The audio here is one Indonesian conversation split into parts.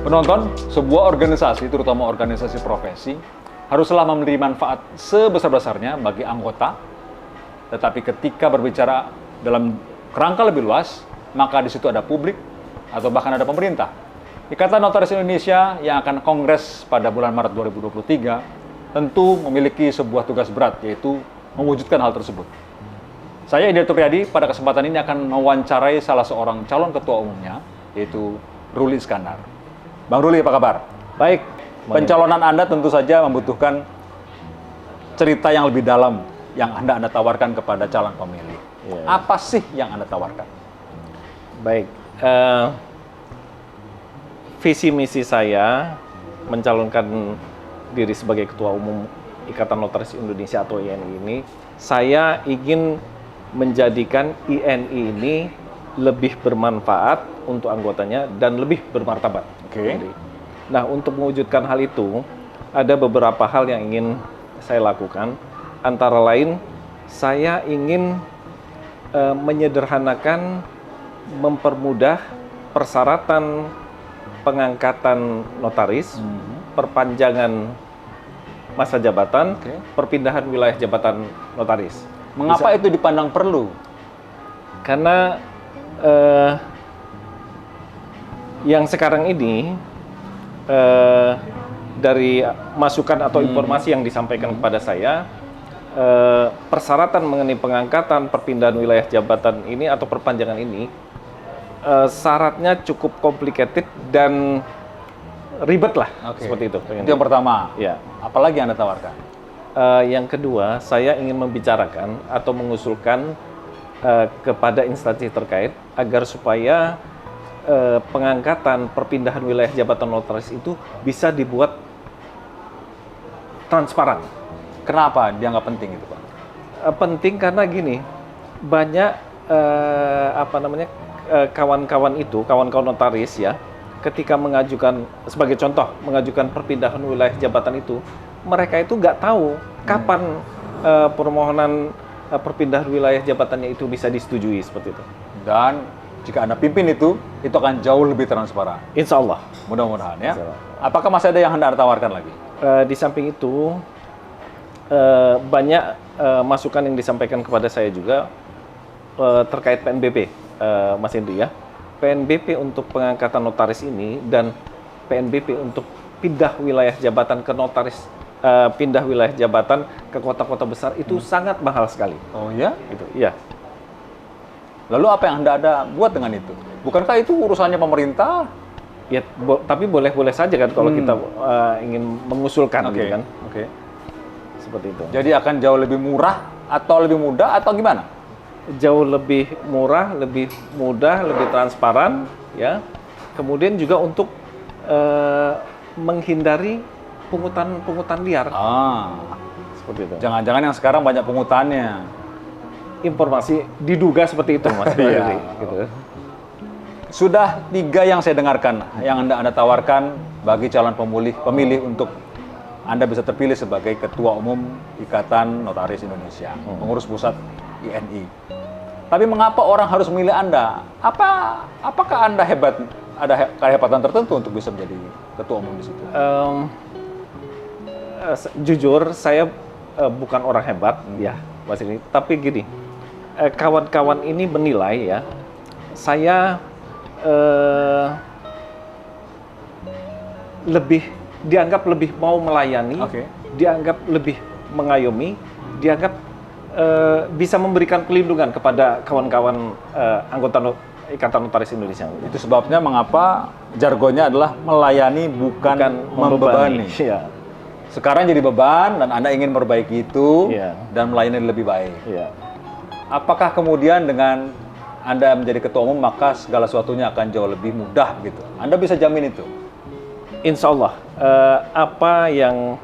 Penonton, sebuah organisasi, terutama organisasi profesi, haruslah memberi manfaat sebesar-besarnya bagi anggota, tetapi ketika berbicara dalam kerangka lebih luas, maka di situ ada publik atau bahkan ada pemerintah. Ikatan Notaris Indonesia yang akan kongres pada bulan Maret 2023 tentu memiliki sebuah tugas berat, yaitu mewujudkan hal tersebut. Saya, Edi Tupriyadi, pada kesempatan ini akan mewawancarai salah seorang calon ketua umumnya, yaitu Ruli Iskandar. Bang Ruli, apa kabar? Baik. Pencalonan Anda tentu saja membutuhkan cerita yang lebih dalam yang Anda tawarkan kepada calon pemilih. Ya. Apa sih yang Anda tawarkan? Baik. Visi misi saya mencalonkan diri sebagai Ketua Umum Ikatan Notaris Indonesia atau INI ini, saya ingin menjadikan INI ini lebih bermanfaat untuk anggotanya dan lebih bermartabat. Oke. Nah, untuk mewujudkan hal itu, ada beberapa hal yang ingin saya lakukan. Antara lain, saya ingin menyederhanakan, mempermudah persyaratan pengangkatan notaris, perpanjangan masa jabatan, perpindahan wilayah jabatan notaris. Mengapa itu dipandang perlu? Karena yang sekarang ini dari masukan atau informasi yang disampaikan kepada saya, persyaratan mengenai pengangkatan, perpindahan wilayah jabatan ini atau perpanjangan ini, syaratnya cukup complicated dan ribet lah, seperti itu. Itu yang pertama. Ya. Apalagi yang Anda tawarkan? Yang kedua, saya ingin membicarakan atau mengusulkan kepada instansi terkait agar supaya pengangkatan, perpindahan wilayah jabatan notaris itu bisa dibuat transparan. Kenapa dianggap penting itu, Pak? Penting karena gini, banyak kawan-kawan notaris ya, ketika mengajukan, sebagai contoh, mengajukan perpindahan wilayah jabatan itu, mereka itu nggak tahu kapan permohonan perpindahan wilayah jabatannya itu bisa disetujui seperti itu. Dan jika Anda pimpin itu akan jauh lebih transparan. Insya Allah. Mudah-mudahan ya. Insya Allah. Apakah masih ada yang Anda tawarkan lagi? Di samping itu, banyak masukan yang disampaikan kepada saya juga terkait PNBP, Mas Hendri ya. PNBP untuk pengangkatan notaris ini dan PNBP untuk pindah wilayah jabatan ke notaris, pindah wilayah jabatan ke kota-kota besar itu sangat mahal sekali. Oh ya? Gitu, iya. Lalu apa yang Anda buat dengan itu? Bukankah itu urusannya pemerintah? Ya, tapi boleh-boleh saja kan kalau kita ingin mengusulkan, gitu kan. Oke. Seperti itu. Jadi akan jauh lebih murah atau lebih mudah atau gimana? Jauh lebih murah, lebih mudah, lebih transparan, ya. Kemudian juga untuk menghindari pungutan liar. Seperti itu. Jangan-jangan yang sekarang banyak pungutannya. Informasi diduga seperti itu, Mas. Iya. Gitu. Sudah 3 yang saya dengarkan, yang Anda tawarkan bagi calon pemilih untuk Anda bisa terpilih sebagai Ketua Umum Ikatan Notaris Indonesia, pengurus pusat INI. Tapi mengapa orang harus memilih Anda? Apakah Anda hebat? Ada kehebatan tertentu untuk bisa menjadi Ketua Umum di situ? Jujur, saya bukan orang hebat, ya, Mas ini. Tapi gini, kawan-kawan ini menilai ya, saya dianggap lebih mau melayani, dianggap lebih mengayomi, dianggap bisa memberikan pelindungan kepada kawan-kawan anggota Ikatan Notaris Indonesia. Itu sebabnya mengapa jargonnya adalah melayani bukan membebani. Ya. Sekarang jadi beban dan Anda ingin memperbaiki itu dan melayani lebih baik. Ya. Apakah kemudian dengan Anda menjadi ketua umum maka segala sesuatunya akan jauh lebih mudah gitu? Anda bisa jamin itu? Insya Allah. Apa yang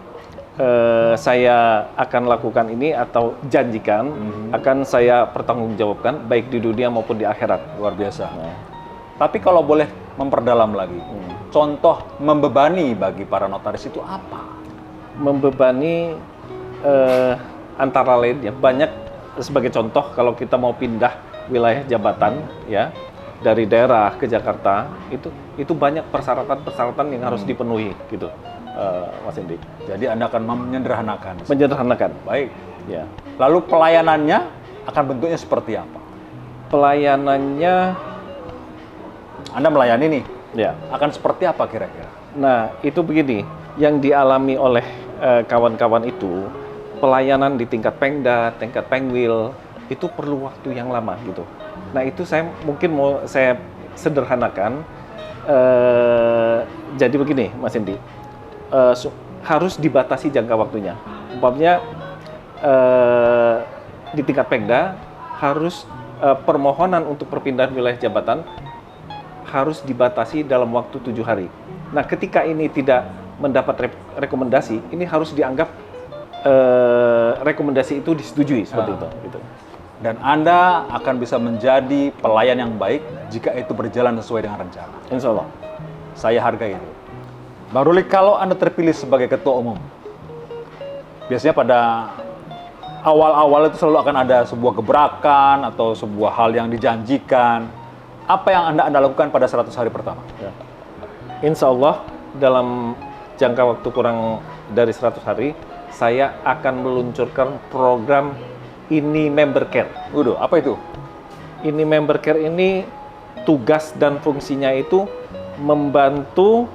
saya akan lakukan ini atau janjikan akan saya pertanggungjawabkan baik di dunia maupun di akhirat. Luar biasa. Tapi kalau boleh memperdalam lagi, contoh membebani bagi para notaris itu apa? Membebani antara lain ya banyak. Sebagai contoh, kalau kita mau pindah wilayah jabatan ya, dari daerah ke Jakarta, itu banyak persyaratan-persyaratan yang harus dipenuhi gitu, Mas Indi. Jadi Anda akan menyederhanakan. Menyederhanakan. Baik. Ya. Lalu pelayanannya akan bentuknya seperti apa? Pelayanannya, Anda melayani nih, ya. akan seperti apa kira-kira? Nah, itu begini, yang dialami oleh kawan-kawan itu, pelayanan di tingkat Pengda, tingkat Pengwil, itu perlu waktu yang lama gitu. Nah, itu saya mungkin mau saya sederhanakan. Jadi begini, Mas Indi, harus dibatasi jangka waktunya. Umpamanya di tingkat Pengda harus permohonan untuk perpindahan wilayah jabatan harus dibatasi dalam waktu 7 hari. Nah, ketika ini tidak mendapat rekomendasi, ini harus dianggap rekomendasi itu disetujui seperti itu. Gitu. Dan Anda akan bisa menjadi pelayan yang baik jika itu berjalan sesuai dengan rencana. Insya Allah. Saya hargai itu. Bang Ruli, kalau Anda terpilih sebagai ketua umum, biasanya pada awal-awal itu selalu akan ada sebuah gebrakan atau sebuah hal yang dijanjikan. Apa yang Anda lakukan pada 100 hari pertama? Ya. Insya Allah dalam jangka waktu kurang dari 100 hari, saya akan meluncurkan program Ini Member Care. Waduh, apa itu? Ini Member Care ini tugas dan fungsinya itu membantu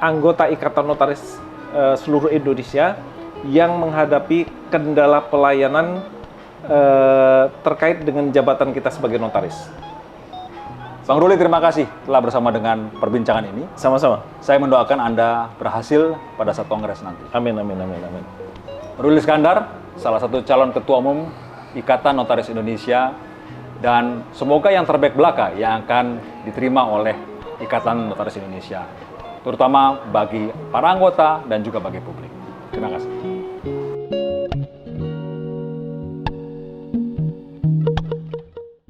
anggota Ikatan Notaris seluruh Indonesia yang menghadapi kendala pelayanan terkait dengan jabatan kita sebagai notaris. Bang Ruli, terima kasih telah bersama dengan perbincangan ini. Sama-sama. Saya mendoakan Anda berhasil pada saat kongres nanti. Amin, amin, amin, amin. Ruli Iskandar, salah satu calon ketua umum Ikatan Notaris Indonesia, dan semoga yang terbaik belaka yang akan diterima oleh Ikatan Notaris Indonesia, terutama bagi para anggota dan juga bagi publik. Terima kasih.